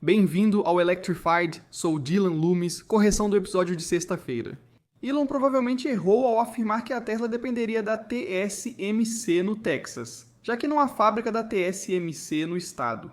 Bem-vindo ao Electrified, sou Dylan Loomis, correção do episódio de sexta-feira. Elon provavelmente errou ao afirmar que a Tesla dependeria da TSMC no Texas, já que não há fábrica da TSMC no estado.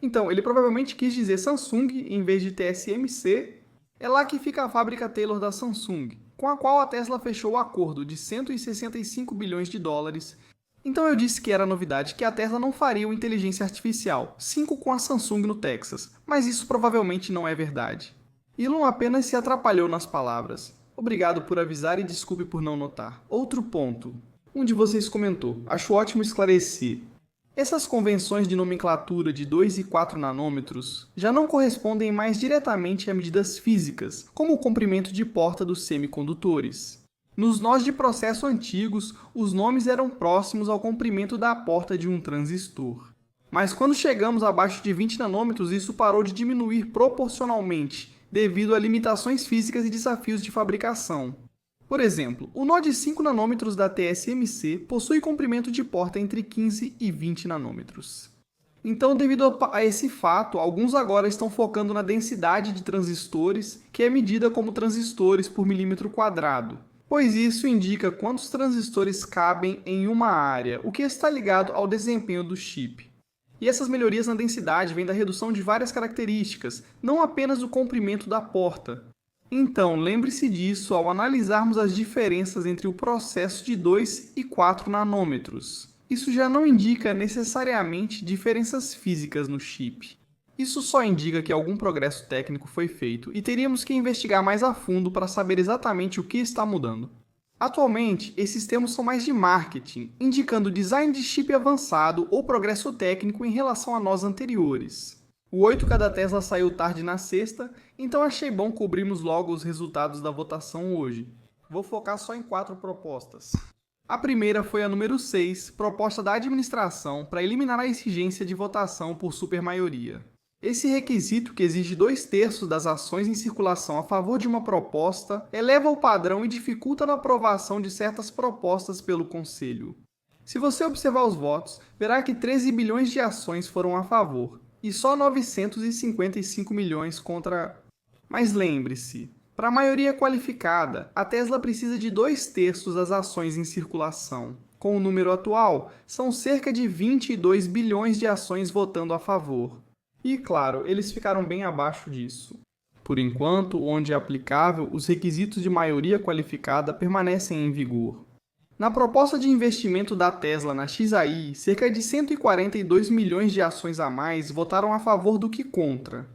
Então, ele provavelmente quis dizer Samsung em vez de TSMC. É lá que fica a fábrica Taylor da Samsung, com a qual a Tesla fechou o acordo de 165 bilhões de dólares. Então eu disse que era novidade que a Tesla não faria uma inteligência artificial, 5 com a Samsung no Texas, mas isso provavelmente não é verdade. Elon apenas se atrapalhou nas palavras. Obrigado por avisar e desculpe por não notar. Outro ponto. Um de vocês comentou, acho ótimo esclarecer. Essas convenções de nomenclatura de 2 e 4 nanômetros já não correspondem mais diretamente a medidas físicas, como o comprimento de porta dos semicondutores. Nos nós de processo antigos, os nomes eram próximos ao comprimento da porta de um transistor. Mas quando chegamos abaixo de 20 nanômetros, isso parou de diminuir proporcionalmente, devido a limitações físicas e desafios de fabricação. Por exemplo, o nó de 5 nanômetros da TSMC possui comprimento de porta entre 15 e 20 nanômetros. Então, devido a esse fato, alguns agora estão focando na densidade de transistores, que é medida como transistores por milímetro quadrado, pois isso indica quantos transistores cabem em uma área, o que está ligado ao desempenho do chip. E essas melhorias na densidade vêm da redução de várias características, não apenas do comprimento da porta. Então, lembre-se disso ao analisarmos as diferenças entre o processo de 2 e 4 nanômetros. Isso já não indica necessariamente diferenças físicas no chip. Isso só indica que algum progresso técnico foi feito e teríamos que investigar mais a fundo para saber exatamente o que está mudando. Atualmente, esses termos são mais de marketing, indicando design de chip avançado ou progresso técnico em relação a nós anteriores. O 8K da Tesla saiu tarde na sexta, então achei bom cobrirmos logo os resultados da votação hoje. Vou focar só em 4 propostas. A primeira foi a número 6, proposta da administração para eliminar a exigência de votação por supermaioria. Esse requisito, que exige 2/3 das ações em circulação a favor de uma proposta, eleva o padrão e dificulta a aprovação de certas propostas pelo Conselho. Se você observar os votos, verá que 13 bilhões de ações foram a favor, e só 955 milhões contra. Mas lembre-se, para a maioria qualificada, a Tesla precisa de 2/3 das ações em circulação. Com o número atual, são cerca de 22 bilhões de ações votando a favor. E, claro, eles ficaram bem abaixo disso. Por enquanto, onde é aplicável, os requisitos de maioria qualificada permanecem em vigor. Na proposta de investimento da Tesla na XAI, cerca de 142 milhões de ações a mais votaram a favor do que contra.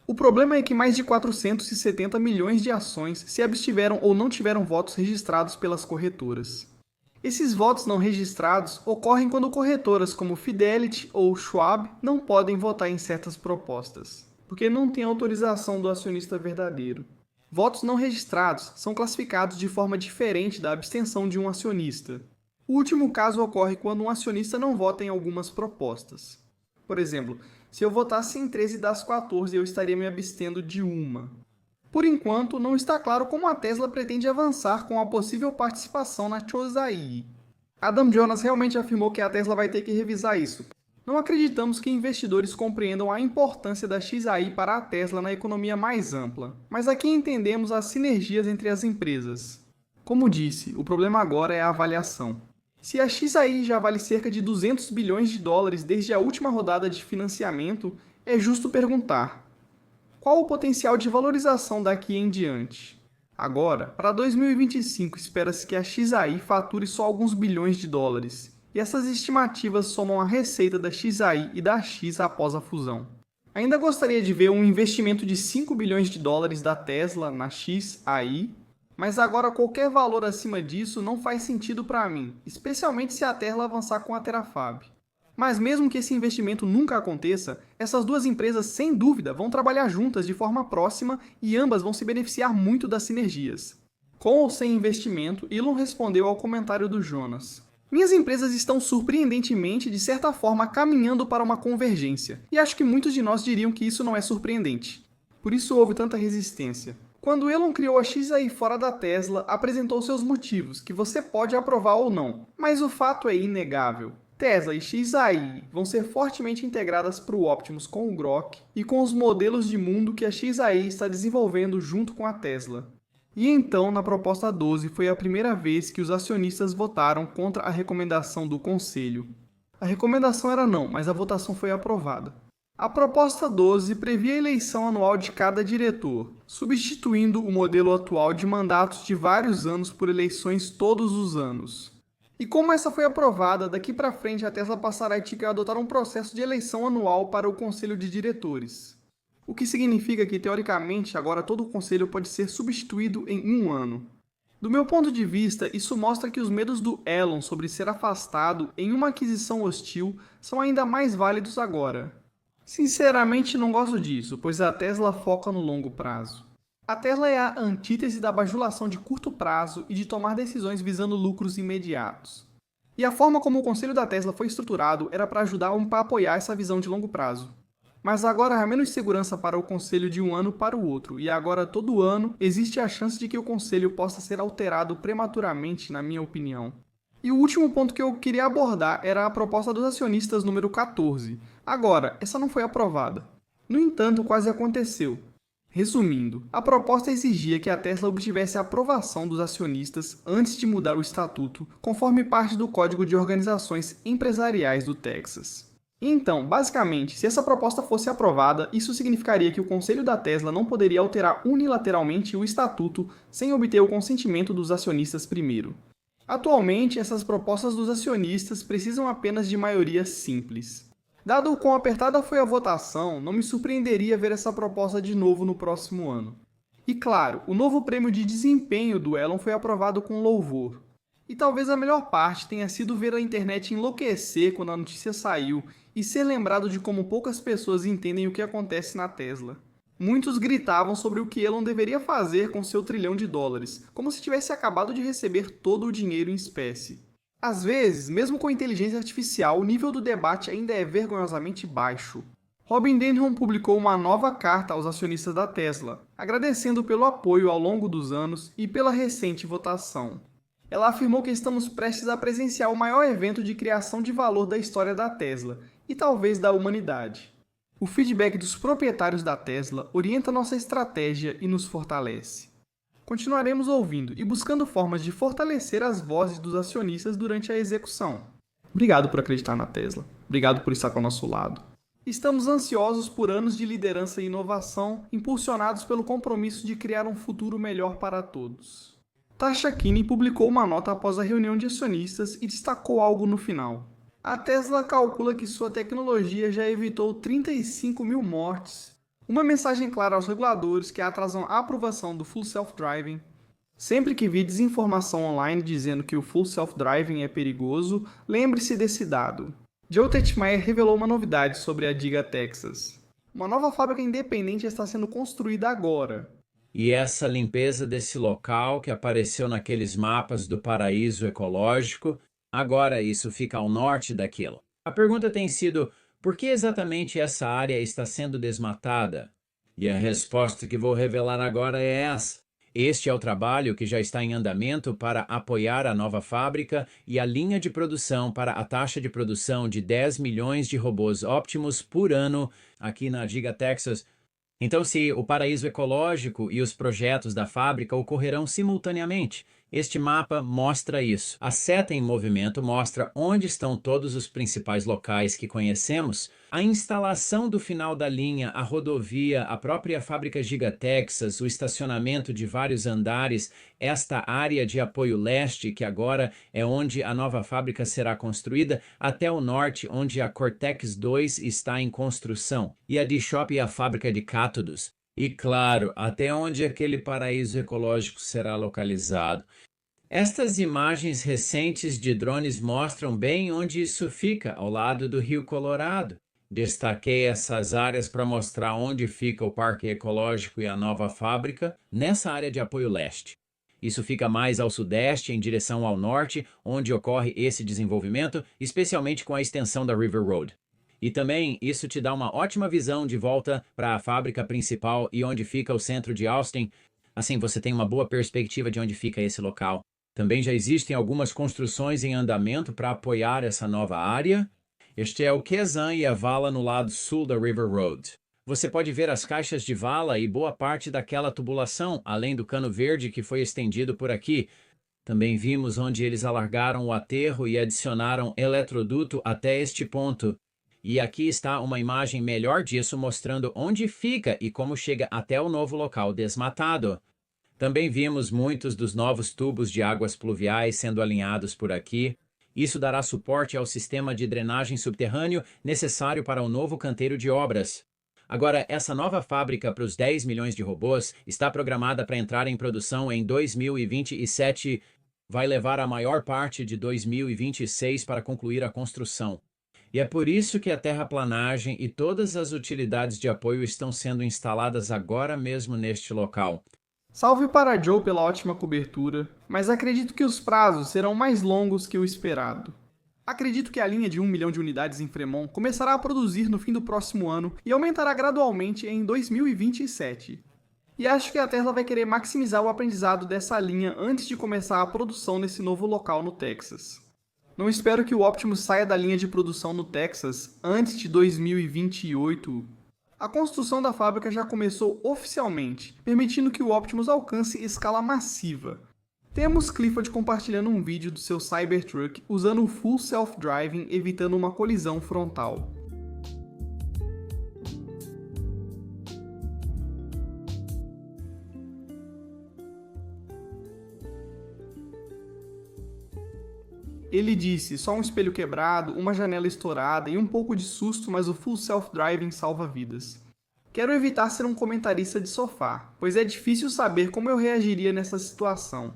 O problema é que mais de 470 milhões de ações se abstiveram ou não tiveram votos registrados pelas corretoras. Esses votos não registrados ocorrem quando corretoras como Fidelity ou Schwab não podem votar em certas propostas, porque não tem autorização do acionista verdadeiro. Votos não registrados são classificados de forma diferente da abstenção de um acionista. O último caso ocorre quando um acionista não vota em algumas propostas. Por exemplo, se eu votasse em 13 das 14, eu estaria me abstendo de uma. Por enquanto, não está claro como a Tesla pretende avançar com a possível participação na XAI. Adam Jonas realmente afirmou que a Tesla vai ter que revisar isso. Não acreditamos que investidores compreendam a importância da XAI para a Tesla na economia mais ampla, mas aqui entendemos as sinergias entre as empresas. Como disse, o problema agora é a avaliação. Se a XAI já vale cerca de 200 bilhões de dólares desde a última rodada de financiamento, é justo perguntar: qual o potencial de valorização daqui em diante? Agora, para 2025, espera-se que a XAI fature só alguns bilhões de dólares, e essas estimativas somam a receita da XAI e da X após a fusão. Ainda gostaria de ver um investimento de 5 bilhões de dólares da Tesla na XAI, mas agora qualquer valor acima disso não faz sentido para mim, especialmente se a Tesla avançar com a Terafab. Mas mesmo que esse investimento nunca aconteça, essas duas empresas sem dúvida vão trabalhar juntas de forma próxima e ambas vão se beneficiar muito das sinergias. Com ou sem investimento, Elon respondeu ao comentário do Jonas: minhas empresas estão surpreendentemente, de certa forma, caminhando para uma convergência, e acho que muitos de nós diriam que isso não é surpreendente. Por isso houve tanta resistência. Quando Elon criou a XAI fora da Tesla, apresentou seus motivos, que você pode aprovar ou não, mas o fato é inegável. Tesla e XAI vão ser fortemente integradas para o Optimus com o Grok e com os modelos de mundo que a XAI está desenvolvendo junto com a Tesla. E então, na proposta 12, foi a primeira vez que os acionistas votaram contra a recomendação do Conselho. A recomendação era não, mas a votação foi aprovada. A proposta 12 previa a eleição anual de cada diretor, substituindo o modelo atual de mandatos de vários anos por eleições todos os anos. E como essa foi aprovada, daqui para frente a Tesla passará a adotar um processo de eleição anual para o Conselho de Diretores. O que significa que, teoricamente, agora todo o conselho pode ser substituído em um ano. Do meu ponto de vista, isso mostra que os medos do Elon sobre ser afastado em uma aquisição hostil são ainda mais válidos agora. Sinceramente, não gosto disso, pois a Tesla foca no longo prazo. A Tesla é a antítese da bajulação de curto prazo e de tomar decisões visando lucros imediatos. E a forma como o conselho da Tesla foi estruturado era para ajudar a apoiar essa visão de longo prazo. Mas agora há menos segurança para o conselho de um ano para o outro, e agora todo ano existe a chance de que o conselho possa ser alterado prematuramente, na minha opinião. E o último ponto que eu queria abordar era a proposta dos acionistas número 14. Agora, essa não foi aprovada. No entanto, quase aconteceu. Resumindo, a proposta exigia que a Tesla obtivesse a aprovação dos acionistas antes de mudar o estatuto, conforme parte do Código de Organizações Empresariais do Texas. Então, basicamente, se essa proposta fosse aprovada, isso significaria que o Conselho da Tesla não poderia alterar unilateralmente o estatuto sem obter o consentimento dos acionistas primeiro. Atualmente, essas propostas dos acionistas precisam apenas de maioria simples. Dado o quão apertada foi a votação, não me surpreenderia ver essa proposta de novo no próximo ano. E claro, o novo prêmio de desempenho do Elon foi aprovado com louvor. E talvez a melhor parte tenha sido ver a internet enlouquecer quando a notícia saiu e ser lembrado de como poucas pessoas entendem o que acontece na Tesla. Muitos gritavam sobre o que Elon deveria fazer com seu $1 trilhão, como se tivesse acabado de receber todo o dinheiro em espécie. Às vezes, mesmo com inteligência artificial, o nível do debate ainda é vergonhosamente baixo. Robin Denholm publicou uma nova carta aos acionistas da Tesla, agradecendo pelo apoio ao longo dos anos e pela recente votação. Ela afirmou que estamos prestes a presenciar o maior evento de criação de valor da história da Tesla, e talvez da humanidade. O feedback dos proprietários da Tesla orienta nossa estratégia e nos fortalece. Continuaremos ouvindo e buscando formas de fortalecer as vozes dos acionistas durante a execução. Obrigado por acreditar na Tesla. Obrigado por estar ao nosso lado. Estamos ansiosos por anos de liderança e inovação, impulsionados pelo compromisso de criar um futuro melhor para todos. Tasha Kinney publicou uma nota após a reunião de acionistas e destacou algo no final. A Tesla calcula que sua tecnologia já evitou 35 mil mortes. Uma mensagem clara aos reguladores que atrasam a aprovação do Full Self-Driving. Sempre que vir desinformação online dizendo que o Full Self-Driving é perigoso, lembre-se desse dado. Joe Tetmeier revelou uma novidade sobre a Giga Texas. Uma nova fábrica independente está sendo construída agora. E essa limpeza desse local que apareceu naqueles mapas do paraíso ecológico, agora isso fica ao norte daquilo. A pergunta tem sido, por que exatamente essa área está sendo desmatada? E a resposta que vou revelar agora é essa. Este é o trabalho que já está em andamento para apoiar a nova fábrica e a linha de produção para a taxa de produção de 10 milhões de robôs Optimus por ano aqui na Giga Texas. Então, se o paraíso ecológico e os projetos da fábrica ocorrerão simultaneamente, este mapa mostra isso. A seta em movimento mostra onde estão todos os principais locais que conhecemos. A instalação do final da linha, a rodovia, a própria fábrica Giga Texas, o estacionamento de vários andares, esta área de apoio leste, que agora é onde a nova fábrica será construída, até o norte, onde a Cortex 2 está em construção, e a D-Shop e a fábrica de cátodos. E claro, até onde aquele paraíso ecológico será localizado. Estas imagens recentes de drones mostram bem onde isso fica, ao lado do Rio Colorado. Destaquei essas áreas para mostrar onde fica o Parque Ecológico e a nova fábrica, nessa área de apoio leste. Isso fica mais ao sudeste, em direção ao norte, onde ocorre esse desenvolvimento, especialmente com a extensão da River Road. E também isso te dá uma ótima visão de volta para a fábrica principal e onde fica o centro de Austin. Assim, você tem uma boa perspectiva de onde fica esse local. Também já existem algumas construções em andamento para apoiar essa nova área. Este é o Quezon e a vala no lado sul da River Road. Você pode ver as caixas de vala e boa parte daquela tubulação, além do cano verde que foi estendido por aqui. Também vimos onde eles alargaram o aterro e adicionaram eletroduto até este ponto. E aqui está uma imagem melhor disso mostrando onde fica e como chega até o novo local desmatado. Também vimos muitos dos novos tubos de águas pluviais sendo alinhados por aqui. Isso dará suporte ao sistema de drenagem subterrâneo necessário para o novo canteiro de obras. Agora, essa nova fábrica para os 10 milhões de robôs está programada para entrar em produção em 2027. Vai levar a maior parte de 2026 para concluir a construção. E é por isso que a terraplanagem e todas as utilidades de apoio estão sendo instaladas agora mesmo neste local. Salve para Joe pela ótima cobertura, mas acredito que os prazos serão mais longos que o esperado. Acredito que a linha de 1 milhão de unidades em Fremont começará a produzir no fim do próximo ano e aumentará gradualmente em 2027. E acho que a Tesla vai querer maximizar o aprendizado dessa linha antes de começar a produção nesse novo local no Texas. Não espero que o Optimus saia da linha de produção no Texas antes de 2028. A construção da fábrica já começou oficialmente, permitindo que o Optimus alcance escala massiva. Temos Clifford compartilhando um vídeo do seu Cybertruck usando o Full Self-Driving, evitando uma colisão frontal. Ele disse, só um espelho quebrado, uma janela estourada e um pouco de susto, mas o Full Self-Driving salva vidas. Quero evitar ser um comentarista de sofá, pois é difícil saber como eu reagiria nessa situação.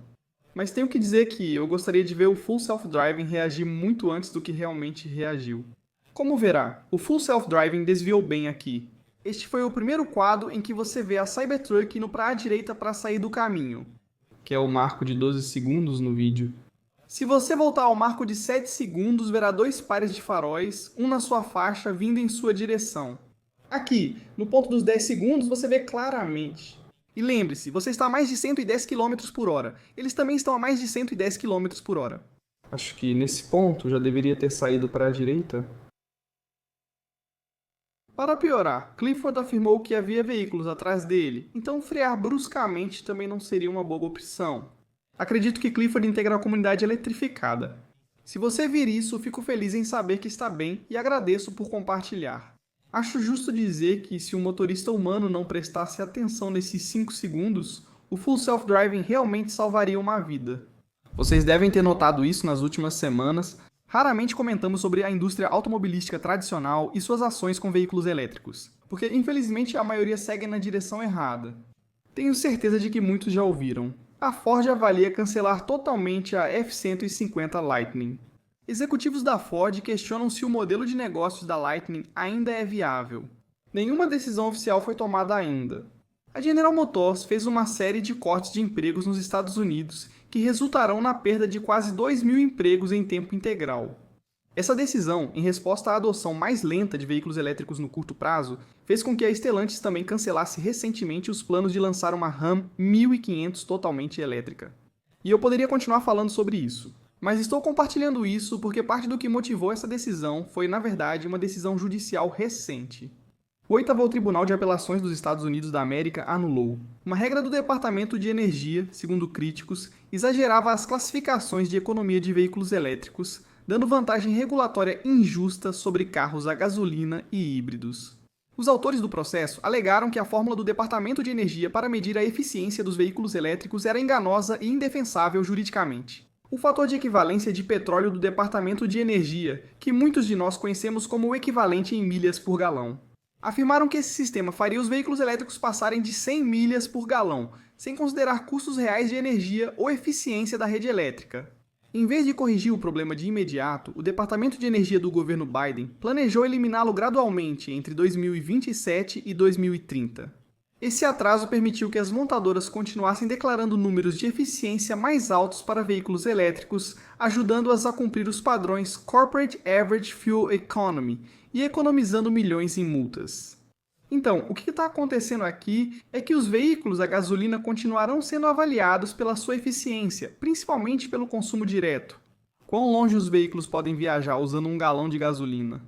Mas tenho que dizer que eu gostaria de ver o Full Self-Driving reagir muito antes do que realmente reagiu. Como verá, o Full Self-Driving desviou bem aqui. Este foi o primeiro quadro em que você vê a Cybertruck indo para a direita para sair do caminho, que é o marco de 12 segundos no vídeo. Se você voltar ao marco de 7 segundos, verá dois pares de faróis, um na sua faixa vindo em sua direção. Aqui, no ponto dos 10 segundos, você vê claramente. E lembre-se, você está a mais de 110 km por hora. Eles também estão a mais de 110 km por hora. Acho que nesse ponto já deveria ter saído para a direita. Para piorar, Clifford afirmou que havia veículos atrás dele, então frear bruscamente também não seria uma boa opção. Acredito que Clifford integra a comunidade eletrificada. Se você vir isso, fico feliz em saber que está bem e agradeço por compartilhar. Acho justo dizer que se um motorista humano não prestasse atenção nesses 5 segundos, o Full Self-Driving realmente salvaria uma vida. Vocês devem ter notado isso nas últimas semanas. Raramente comentamos sobre a indústria automobilística tradicional e suas ações com veículos elétricos, porque infelizmente a maioria segue na direção errada. Tenho certeza de que muitos já ouviram. A Ford avalia cancelar totalmente a F-150 Lightning. Executivos da Ford questionam se o modelo de negócios da Lightning ainda é viável. Nenhuma decisão oficial foi tomada ainda. A General Motors fez uma série de cortes de empregos nos Estados Unidos que resultarão na perda de quase 2.000 empregos em tempo integral. Essa decisão, em resposta à adoção mais lenta de veículos elétricos no curto prazo, fez com que a Stellantis também cancelasse recentemente os planos de lançar uma Ram 1500 totalmente elétrica. E eu poderia continuar falando sobre isso, mas estou compartilhando isso porque parte do que motivou essa decisão foi, na verdade, uma decisão judicial recente. O 8º Tribunal de Apelações dos Estados Unidos da América anulou. Uma regra do Departamento de Energia, segundo críticos, exagerava as classificações de economia de veículos elétricos, dando vantagem regulatória injusta sobre carros a gasolina e híbridos. Os autores do processo alegaram que a fórmula do Departamento de Energia para medir a eficiência dos veículos elétricos era enganosa e indefensável juridicamente. O fator de equivalência de petróleo do Departamento de Energia, que muitos de nós conhecemos como o equivalente em milhas por galão. Afirmaram que esse sistema faria os veículos elétricos passarem de 100 milhas por galão, sem considerar custos reais de energia ou eficiência da rede elétrica. Em vez de corrigir o problema de imediato, o Departamento de Energia do governo Biden planejou eliminá-lo gradualmente entre 2027 e 2030. Esse atraso permitiu que as montadoras continuassem declarando números de eficiência mais altos para veículos elétricos, ajudando-as a cumprir os padrões Corporate Average Fuel Economy e economizando milhões em multas. Então, o que está acontecendo aqui é que os veículos a gasolina continuarão sendo avaliados pela sua eficiência, principalmente pelo consumo direto. Quão longe os veículos podem viajar usando um galão de gasolina?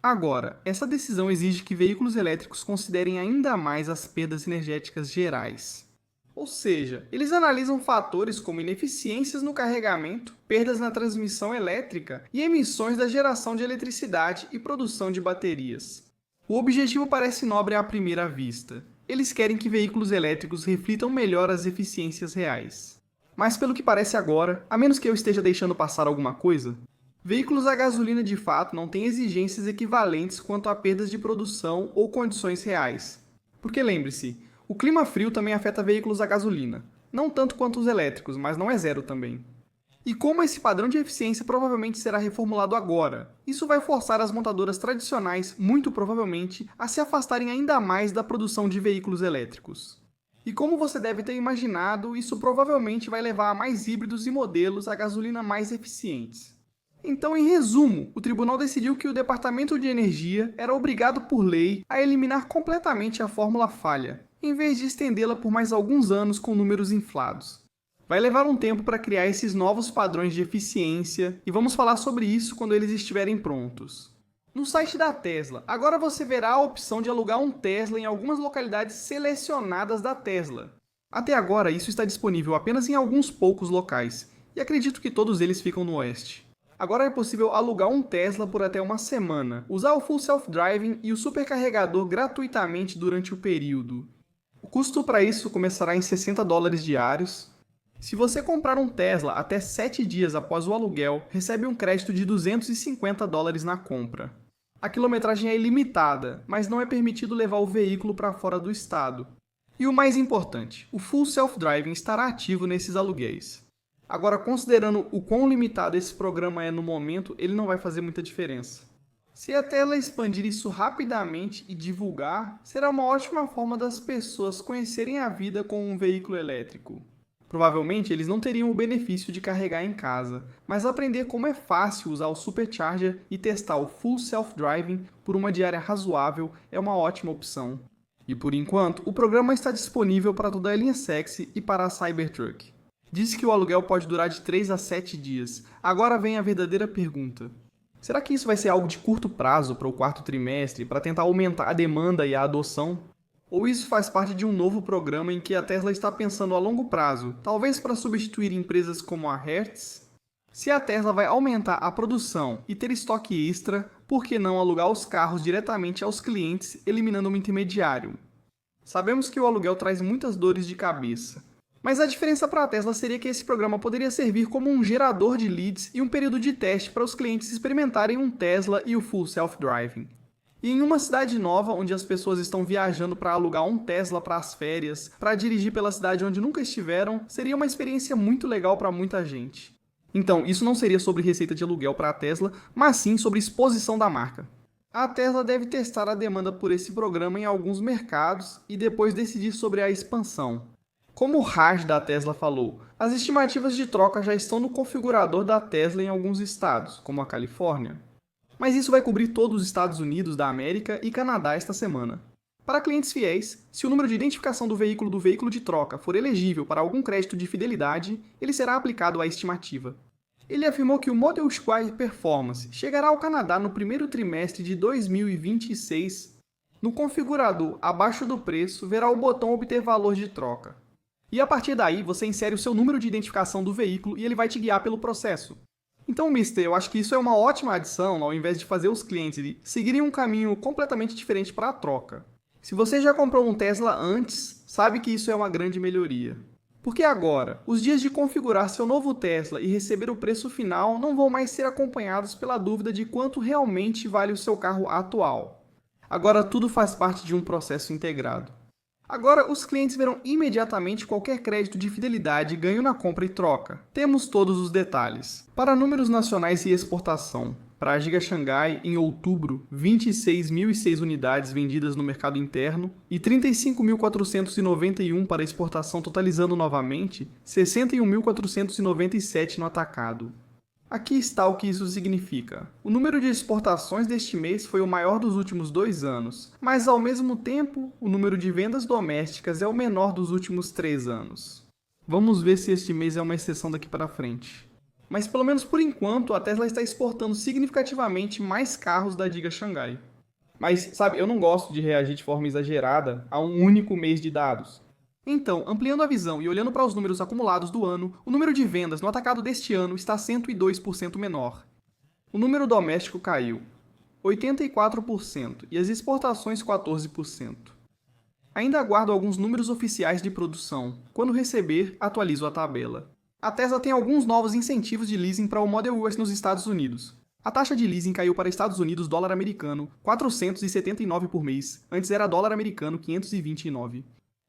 Agora, essa decisão exige que veículos elétricos considerem ainda mais as perdas energéticas gerais. Ou seja, eles analisam fatores como ineficiências no carregamento, perdas na transmissão elétrica e emissões da geração de eletricidade e produção de baterias. O objetivo parece nobre à primeira vista. Eles querem que veículos elétricos reflitam melhor as eficiências reais. Mas pelo que parece agora, a menos que eu esteja deixando passar alguma coisa, veículos a gasolina de fato não têm exigências equivalentes quanto a perdas de produção ou condições reais. Porque lembre-se, o clima frio também afeta veículos a gasolina. Não tanto quanto os elétricos, mas não é zero também. E como esse padrão de eficiência provavelmente será reformulado agora, isso vai forçar as montadoras tradicionais, muito provavelmente, a se afastarem ainda mais da produção de veículos elétricos. E como você deve ter imaginado, isso provavelmente vai levar a mais híbridos e modelos a gasolina mais eficientes. Então, em resumo, o tribunal decidiu que o Departamento de Energia era obrigado por lei a eliminar completamente a fórmula falha, em vez de estendê-la por mais alguns anos com números inflados. Vai levar um tempo para criar esses novos padrões de eficiência e vamos falar sobre isso quando eles estiverem prontos. No site da Tesla, agora você verá a opção de alugar um Tesla em algumas localidades selecionadas da Tesla. Até agora, isso está disponível apenas em alguns poucos locais, e acredito que todos eles ficam no oeste. Agora é possível alugar um Tesla por até uma semana, usar o Full Self-Driving e o supercarregador gratuitamente durante o período. O custo para isso começará em $60 diários. Se você comprar um Tesla até 7 dias após o aluguel, recebe um crédito de $250 na compra. A quilometragem é ilimitada, mas não é permitido levar o veículo para fora do estado. E o mais importante, o Full Self-Driving estará ativo nesses aluguéis. Agora, considerando o quão limitado esse programa é no momento, ele não vai fazer muita diferença. Se a Tesla expandir isso rapidamente e divulgar, será uma ótima forma das pessoas conhecerem a vida com um veículo elétrico. Provavelmente eles não teriam o benefício de carregar em casa, mas aprender como é fácil usar o Supercharger e testar o Full Self-Driving por uma diária razoável é uma ótima opção. E por enquanto, o programa está disponível para toda a linha Sexy e para a Cybertruck. Diz que o aluguel pode durar de 3 a 7 dias. Agora vem a verdadeira pergunta. Será que isso vai ser algo de curto prazo para o quarto trimestre, para tentar aumentar a demanda e a adoção? Ou isso faz parte de um novo programa em que a Tesla está pensando a longo prazo, talvez para substituir empresas como a Hertz? Se a Tesla vai aumentar a produção e ter estoque extra, por que não alugar os carros diretamente aos clientes, eliminando um intermediário? Sabemos que o aluguel traz muitas dores de cabeça, mas a diferença para a Tesla seria que esse programa poderia servir como um gerador de leads e um período de teste para os clientes experimentarem um Tesla e o Full Self-Driving. E em uma cidade nova, onde as pessoas estão viajando para alugar um Tesla para as férias, para dirigir pela cidade onde nunca estiveram, seria uma experiência muito legal para muita gente. Então, isso não seria sobre receita de aluguel para a Tesla, mas sim sobre exposição da marca. A Tesla deve testar a demanda por esse programa em alguns mercados e depois decidir sobre a expansão. Como o Raj da Tesla falou, as estimativas de troca já estão no configurador da Tesla em alguns estados, como a Califórnia. Mas isso vai cobrir todos os Estados Unidos da América e Canadá esta semana. Para clientes fiéis, se o número de identificação do veículo de troca for elegível para algum crédito de fidelidade, ele será aplicado à estimativa. Ele afirmou que o Model Y Performance chegará ao Canadá no primeiro trimestre de 2026. No configurador, abaixo do preço, verá o botão Obter valor de troca. E a partir daí, você insere o seu número de identificação do veículo e ele vai te guiar pelo processo. Então, Mister, eu acho que isso é uma ótima adição ao invés de fazer os clientes seguirem um caminho completamente diferente para a troca. Se você já comprou um Tesla antes, sabe que isso é uma grande melhoria. Porque agora, os dias de configurar seu novo Tesla e receber o preço final não vão mais ser acompanhados pela dúvida de quanto realmente vale o seu carro atual. Agora tudo faz parte de um processo integrado. Agora, os clientes verão imediatamente qualquer crédito de fidelidade ganho na compra e troca. Temos todos os detalhes. Para números nacionais e exportação, para a Giga Xangai, em outubro, 26.006 unidades vendidas no mercado interno e 35.491 para exportação, totalizando novamente 61.497 no atacado. Aqui está o que isso significa. O número de exportações deste mês foi o maior dos últimos 2 anos, mas ao mesmo tempo, o número de vendas domésticas é o menor dos últimos 3 anos. Vamos ver se este mês é uma exceção daqui para frente. Mas pelo menos por enquanto, a Tesla está exportando significativamente mais carros da Giga Xangai. Mas, sabe, eu não gosto de reagir de forma exagerada a um único mês de dados. Então, ampliando a visão e olhando para os números acumulados do ano, o número de vendas no atacado deste ano está 102% menor. O número doméstico caiu 84% e as exportações 14%. Ainda aguardo alguns números oficiais de produção. Quando receber, atualizo a tabela. A Tesla tem alguns novos incentivos de leasing para o Model S nos Estados Unidos. A taxa de leasing caiu para Estados Unidos dólar americano 479 por mês, antes era dólar americano 529.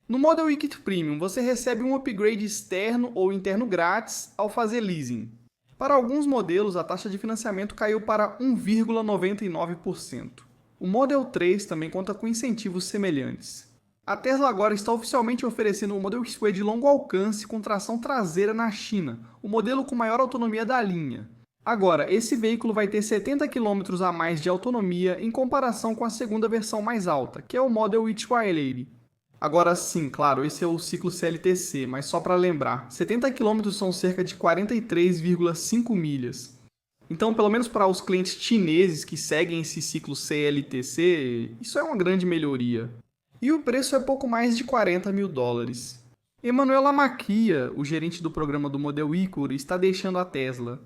No Model Y Kit Premium, você recebe um upgrade externo ou interno grátis ao fazer leasing. Para alguns modelos, a taxa de financiamento caiu para 1,99%. O Model 3 também conta com incentivos semelhantes. A Tesla agora está oficialmente oferecendo um Model X de longo alcance com tração traseira na China, o modelo com maior autonomia da linha. Agora, esse veículo vai ter 70 km a mais de autonomia em comparação com a segunda versão mais alta, que é o Model Y Twilight. Agora sim, claro, esse é o ciclo CLTC, mas só para lembrar, 70 km são cerca de 43,5 milhas. Então, pelo menos para os clientes chineses que seguem esse ciclo CLTC, isso é uma grande melhoria. E o preço é pouco mais de $40 mil. Emmanuel Lamakia, o gerente do programa do Model Icor, está deixando a Tesla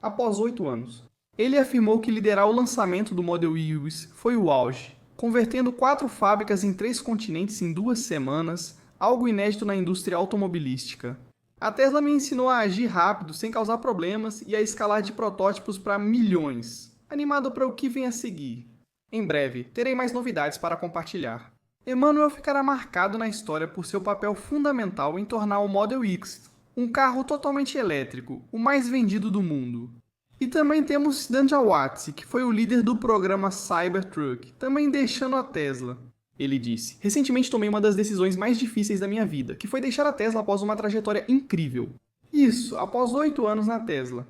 após 8 anos. Ele afirmou que liderar o lançamento do Model Y foi o auge, convertendo 4 fábricas em 3 continentes em 2 semanas, algo inédito na indústria automobilística. A Tesla me ensinou a agir rápido, sem causar problemas, e a escalar de protótipos para milhões. Animado para o que vem a seguir. Em breve, terei mais novidades para compartilhar. Emmanuel ficará marcado na história por seu papel fundamental em tornar o Model X um carro totalmente elétrico, o mais vendido do mundo. E também temos Dan Jawatsi, que foi o líder do programa Cybertruck, também deixando a Tesla. Ele disse: "Recentemente tomei uma das decisões mais difíceis da minha vida, que foi deixar a Tesla após uma trajetória incrível. Isso, após 8 anos na Tesla.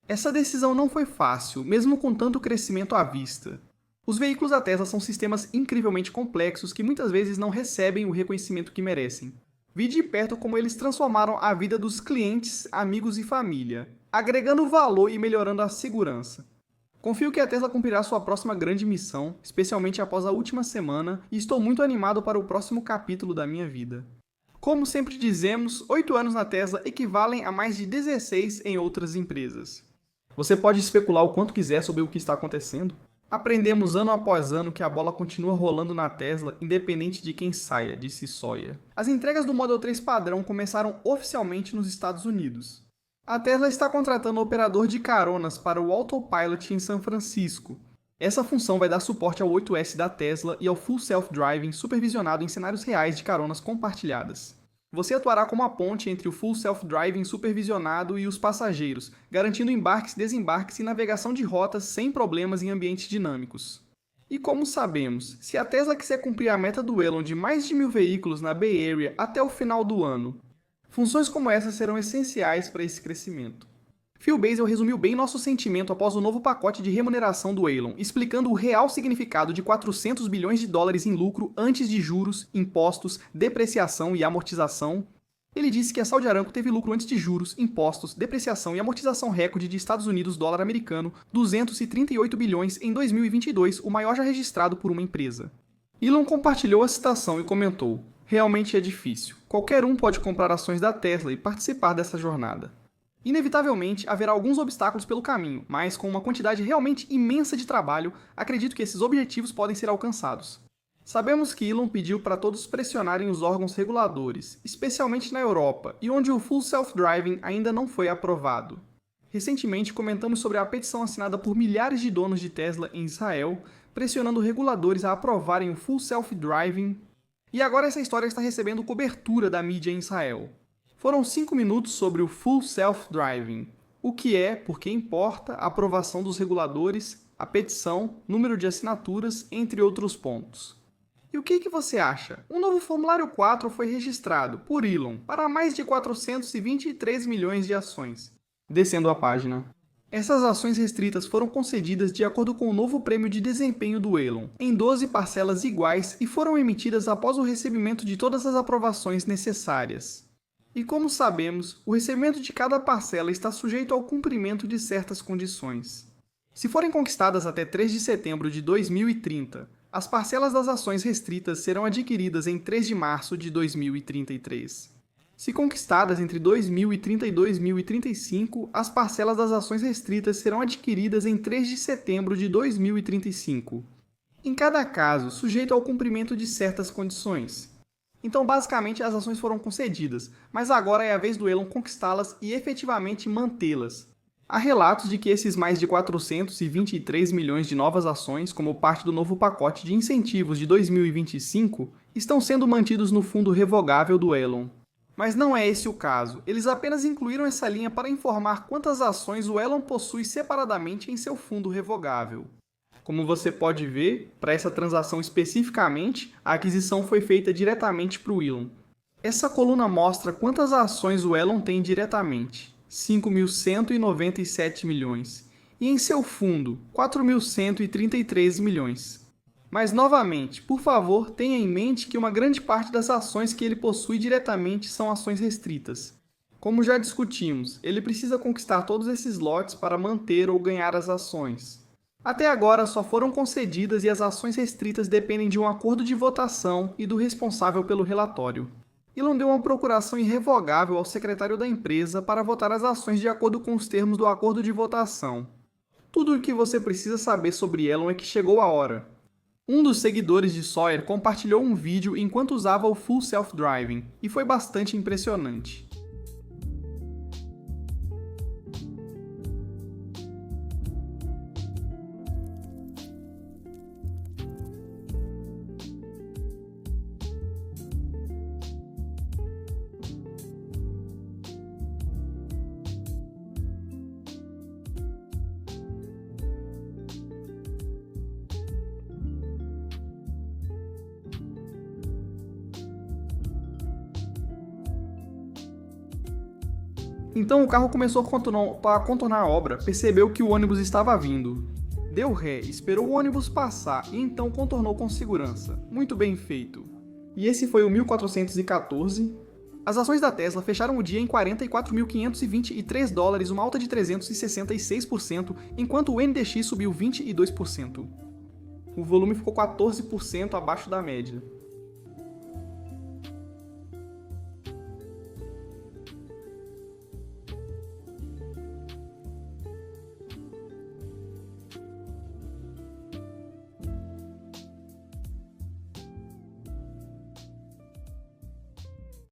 Essa decisão não foi fácil, mesmo com tanto crescimento à vista. Os veículos da Tesla são sistemas incrivelmente complexos que muitas vezes não recebem o reconhecimento que merecem. Vi de perto como eles transformaram a vida dos clientes, amigos e família, agregando valor e melhorando a segurança. Confio que a Tesla cumprirá sua próxima grande missão, especialmente após a última semana, e estou muito animado para o próximo capítulo da minha vida." Como sempre dizemos, 8 anos na Tesla equivalem a mais de 16 em outras empresas. Você pode especular o quanto quiser sobre o que está acontecendo. Aprendemos ano após ano que a bola continua rolando na Tesla, independente de quem saia, disse Sawyer. As entregas do Model 3 padrão começaram oficialmente nos Estados Unidos. A Tesla está contratando operador de caronas para o Autopilot em São Francisco. Essa função vai dar suporte ao 8S da Tesla e ao Full Self-Driving supervisionado em cenários reais de caronas compartilhadas. Você atuará como a ponte entre o Full Self-Driving supervisionado e os passageiros, garantindo embarques, desembarques e navegação de rotas sem problemas em ambientes dinâmicos. E como sabemos, se a Tesla quiser cumprir a meta do Elon de mais de 1.000 veículos na Bay Area até o final do ano, funções como essa serão essenciais para esse crescimento. Phil Bezos resumiu bem nosso sentimento após o novo pacote de remuneração do Elon, explicando o real significado de $400 bilhões em lucro antes de juros, impostos, depreciação e amortização. Ele disse que a Saudi Aramco teve lucro antes de juros, impostos, depreciação e amortização recorde de Estados Unidos dólar americano, 238 bilhões em 2022, o maior já registrado por uma empresa. Elon compartilhou a citação e comentou: "Realmente é difícil. Qualquer um pode comprar ações da Tesla e participar dessa jornada. Inevitavelmente, haverá alguns obstáculos pelo caminho, mas com uma quantidade realmente imensa de trabalho, acredito que esses objetivos podem ser alcançados." Sabemos que Elon pediu para todos pressionarem os órgãos reguladores, especialmente na Europa, e onde o Full Self-Driving ainda não foi aprovado. Recentemente comentamos sobre a petição assinada por milhares de donos de Tesla em Israel, pressionando reguladores a aprovarem o Full Self-Driving, e agora essa história está recebendo cobertura da mídia em Israel. Foram 5 minutos sobre o Full Self-Driving, o que é, por que importa, a aprovação dos reguladores, a petição, número de assinaturas, entre outros pontos. E o que você acha? Um novo formulário 4 foi registrado, por Elon, para mais de 423 milhões de ações. Descendo a página. Essas ações restritas foram concedidas de acordo com o novo prêmio de desempenho do Elon, em 12 parcelas iguais e foram emitidas após o recebimento de todas as aprovações necessárias. E como sabemos, o recebimento de cada parcela está sujeito ao cumprimento de certas condições. Se forem conquistadas até 3 de setembro de 2030, as parcelas das ações restritas serão adquiridas em 3 de março de 2033. Se conquistadas entre 2030 e 2035, as parcelas das ações restritas serão adquiridas em 3 de setembro de 2035. Em cada caso, sujeito ao cumprimento de certas condições. Então, basicamente, as ações foram concedidas, mas agora é a vez do Elon conquistá-las e efetivamente mantê-las. Há relatos de que esses mais de 423 milhões de novas ações, como parte do novo pacote de incentivos de 2025, estão sendo mantidos no fundo revogável do Elon. Mas não é esse o caso, eles apenas incluíram essa linha para informar quantas ações o Elon possui separadamente em seu fundo revogável. Como você pode ver, para essa transação especificamente, a aquisição foi feita diretamente para o Elon. Essa coluna mostra quantas ações o Elon tem diretamente, 5.197 milhões, e em seu fundo, 4.133 milhões. Mas, novamente, por favor, tenha em mente que uma grande parte das ações que ele possui diretamente são ações restritas. Como já discutimos, ele precisa conquistar todos esses lotes para manter ou ganhar as ações. Até agora só foram concedidas e as ações restritas dependem de um acordo de votação e do responsável pelo relatório. Elon deu uma procuração irrevogável ao secretário da empresa para votar as ações de acordo com os termos do acordo de votação. Tudo o que você precisa saber sobre Elon é que chegou a hora. Um dos seguidores de Sawyer compartilhou um vídeo enquanto usava o Full Self-Driving, e foi bastante impressionante. Então o carro começou a contornar a obra, percebeu que o ônibus estava vindo. Deu ré, esperou o ônibus passar e então contornou com segurança. Muito bem feito. E esse foi o 1414. As ações da Tesla fecharam o dia em 44.523 dólares, uma alta de 366%, enquanto o NDX subiu 22%. O volume ficou 14% abaixo da média.